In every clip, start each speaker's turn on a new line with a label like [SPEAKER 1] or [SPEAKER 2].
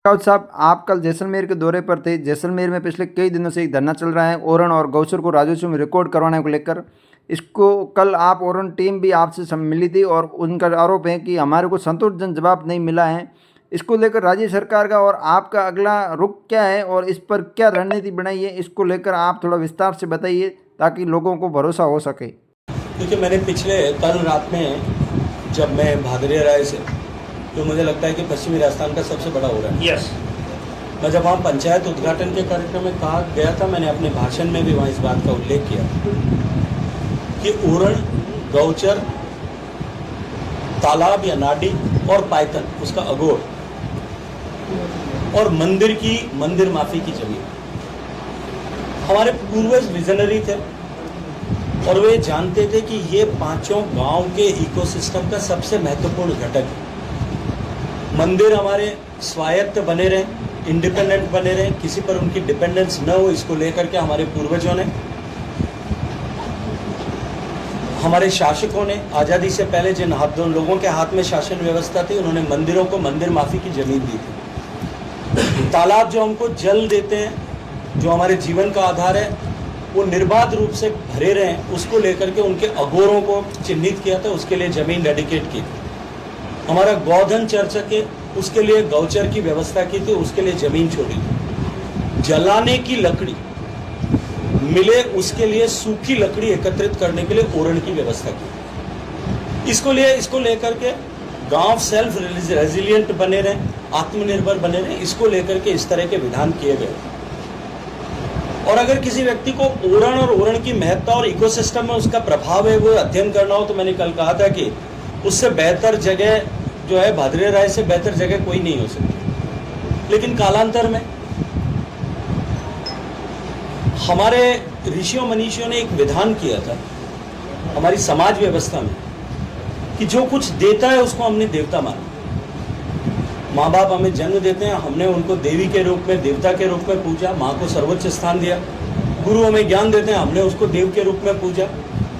[SPEAKER 1] राउत साहब, आप कल जैसलमेर के दौरे पर थे। जैसलमेर में पिछले कई दिनों से एक धरना चल रहा है ओरन और गौचर को राजस्व में रिकॉर्ड करवाने को लेकर। इसको कल आप ओरन टीम भी आपसे मिली थी और उनका आरोप है कि हमारे को संतोषजनक जवाब नहीं मिला है। इसको लेकर राज्य सरकार का और आपका अगला रुख क्या है और इस पर क्या रणनीति बनाई है, इसको लेकर आप थोड़ा विस्तार से बताइए ताकि लोगों को भरोसा हो सके।
[SPEAKER 2] क्योंकि मैंने कल रात में जब मैं भादरिया राय से, तो मुझे लगता है कि पश्चिमी राजस्थान का सबसे बड़ा ओरन है। मैं जब वहाँ पंचायत उद्घाटन के कार्यक्रम में कहा गया था, मैंने अपने भाषण में भी वहाँ इस बात का उल्लेख किया कि ओरन, गौचर, तालाब या नाडी और पायतन, उसका अगोर और मंदिर माफी की जमीन। हमारे पूर्वज विजनरी थे और वे जानते थे कि ये पांचों गांव के इकोसिस्टम का सबसे महत्वपूर्ण घटक है। मंदिर हमारे स्वायत्त बने रहे, इंडिपेंडेंट बने रहे, किसी पर उनकी डिपेंडेंस न हो, इसको लेकर के हमारे पूर्वजों ने, हमारे शासकों ने आज़ादी से पहले जिन लोगों के हाथ में शासन व्यवस्था थी, उन्होंने मंदिरों को मंदिर माफी की जमीन दी थी। तालाब जो हमको जल देते हैं, जो हमारे जीवन का आधार है, वो निर्बाध रूप से भरे रहे, उसको लेकर के उनके अगोरों को चिन्हित किया था, उसके लिए जमीन डेडिकेट की। हमारा गौधन चर्चा के, उसके लिए गौचर की व्यवस्था की थी, उसके लिए जमीन छोड़ी थी। जलाने की लकड़ी मिले, उसके लिए सूखी लकड़ी एकत्रित करने के लिए ओरन की व्यवस्था की। इसको लेकर के गांव सेल्फ रेजिलिएंट बने रहे, आत्मनिर्भर बने रहे, इसको लेकर के इस तरह के विधान किए गए। और अगर किसी व्यक्ति को ओरन और ओरन की महत्ता और इकोसिस्टम में उसका प्रभाव है वो अध्ययन करना हो, तो मैंने कल कहा था कि उससे बेहतर जगह जो है, भादरिया राय से बेहतर जगह कोई नहीं हो सकती। लेकिन कालांतर में हमारे ऋषियों मनीषियों ने एक विधान किया था हमारी समाज व्यवस्था में कि जो कुछ देता है उसको हमने देवता माना। माँ बाप हमें जन्म देते हैं, हमने उनको देवी के रूप में, देवता के रूप में पूजा, माँ को सर्वोच्च स्थान दिया। गुरु हमें ज्ञान देते हैं, हमने उसको देव के रूप में पूजा,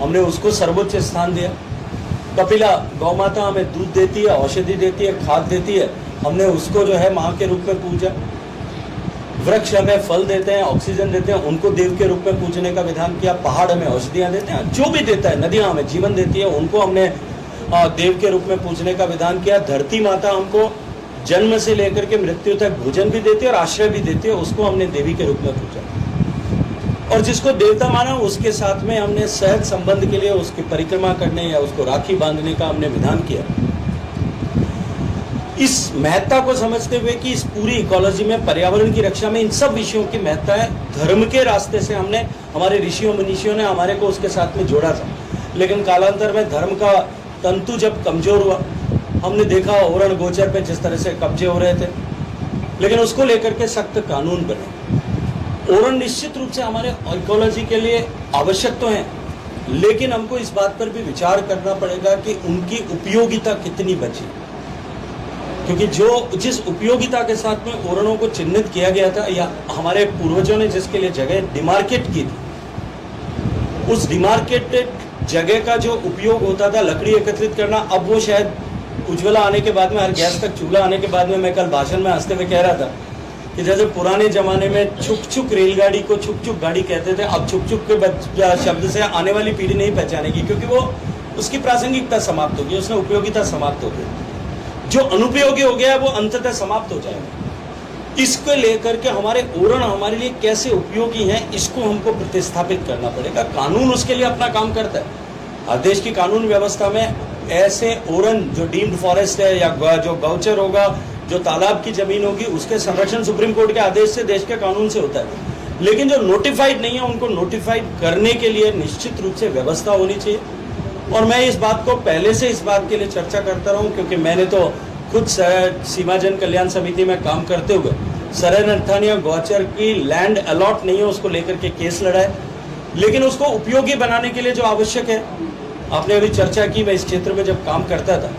[SPEAKER 2] हमने उसको सर्वोच्च स्थान दिया। कपिला गौ माता हमें दूध देती है, औषधि देती है, खाद देती है, हमने उसको जो है माँ के रूप में पूजा। वृक्ष हमें फल देते हैं, ऑक्सीजन देते हैं, उनको देव के रूप में पूजने का विधान किया। पहाड़ हमें औषधियाँ देते हैं, जो भी देता है, नदियाँ हमें जीवन देती है, उनको हमने देव के रूप में पूजने का विधान किया। धरती माता हमको जन्म से लेकर के मृत्यु तक भोजन भी देती है और आश्रय भी देती है, उसको हमने देवी के रूप में पूजा। और जिसको देवता माना, उसके साथ में हमने सहज संबंध के लिए उसकी परिक्रमा करने या उसको राखी बांधने का हमने विधान किया। इस महत्ता को समझते हुए कि इस पूरी इकोलॉजी में, पर्यावरण की रक्षा में, इन सब विषयों की महत्ता है, धर्म के रास्ते से हमने, हमारे ऋषियों मनीषियों ने हमारे को उसके साथ में जोड़ा था। लेकिन कालांतर में धर्म का तंतु जब कमजोर हुआ, हमने देखा ओरन गोचर पे जिस तरह से कब्जे हो रहे थे, लेकिन उसको लेकर के सख्त कानून बने। ओरन निश्चित रूप से हमारे इकोलॉजी के लिए आवश्यक तो हैं, लेकिन हमको इस बात पर भी विचार करना पड़ेगा कि उनकी उपयोगिता कितनी बची। क्योंकि जिस उपयोगिता के साथ में ओरनों को चिन्हित किया गया था, या हमारे पूर्वजों ने जिसके लिए जगह डिमार्केट की थी, उस डिमार्केटेड जगह का जो उपयोग होता था लकड़ी एकत्रित करना, अब वो शायद उज्ज्वला आने के बाद में, हर गैस तक चूल्हा आने के बाद में, मैं कल भाषण में हंसते हुए कह रहा था कि जैसे पुराने जमाने में छुक छुक रेलगाड़ी को छुक छुक गाड़ी कहते थे, अब छुक छुक के शब्द से आने वाली पीढ़ी नहीं पहचानेगी, क्योंकि वो उसकी प्रासंगिकता समाप्त होगी, उसमें उपयोगिता समाप्त हो गई। जो अनुपयोगी हो गया है वो अंततः समाप्त हो जाएगा। इसको लेकर के हमारे ओरन हमारे लिए कैसे उपयोगी हैं, इसको हमको प्रतिस्थापित करना पड़ेगा। कानून उसके लिए अपना काम करता है। हर देश की कानून व्यवस्था में ऐसे ओरन जो डीम्ड फॉरेस्ट है, या जो गौचर होगा, जो तालाब की जमीन होगी, उसके संरक्षण सुप्रीम कोर्ट के आदेश से, देश के कानून से होता है। लेकिन जो नोटिफाइड नहीं है, उनको नोटिफाइड करने के लिए निश्चित रूप से व्यवस्था होनी चाहिए। और मैं इस बात को पहले से इस बात के लिए चर्चा करता रहा हूँ, क्योंकि मैंने तो खुद सीमा जन कल्याण समिति में काम करते हुए सरन अर्थानी गौचर की लैंड अलॉट नहीं है उसको लेकर के केस लड़ा है। लेकिन उसको उपयोगी बनाने के लिए जो आवश्यक है, आपने अभी चर्चा की, मैं इस क्षेत्र में जब काम करता था,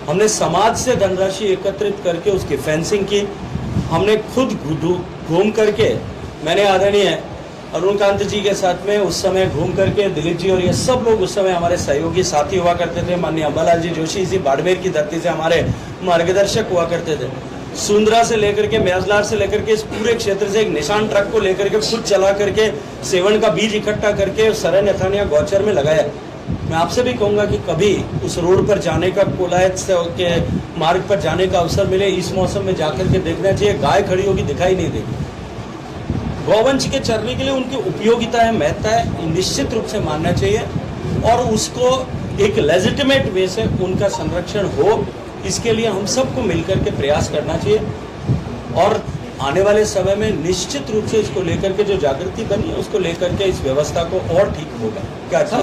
[SPEAKER 2] हमने समाज से धनराशि एकत्रित करके उसकी फेंसिंग की। हमने खुद घूम करके, मैंने आदरणीय अरुणकांत जी के साथ में उस समय घूम करके, दिलीप जी और ये सब लोग उस समय हमारे सहयोगी साथी हुआ करते थे, माननीय अंबालाल जी जोशी जी बाड़मेर की धरती से हमारे मार्गदर्शक हुआ करते थे। सुंदरा से लेकर के म्याजलार से लेकर के इस पूरे क्षेत्र से एक निशान ट्रक को लेकर के खुद चला करके सेवन का बीज इकट्ठा करके सरन यथानिया गौचर में लगाया। मैं आपसे भी कहूंगा कि कभी उस रोड पर जाने का, कोलायत से के मार्ग पर जाने का अवसर मिले, इस मौसम में जाकर के देखना चाहिए। गाय खड़ी होगी दिखाई नहीं देगी। गौवंश के चरने के लिए उनकी उपयोगिता है, महत्ता है, निश्चित रूप से मानना चाहिए और उसको एक लेजिटिमेट वे से उनका संरक्षण हो, इसके लिए हम सबको मिलकर के प्रयास करना चाहिए। और आने वाले समय में निश्चित रूप से इसको लेकर के जो जागृति बनी है उसको लेकर के इस व्यवस्था को और ठीक होगा। क्या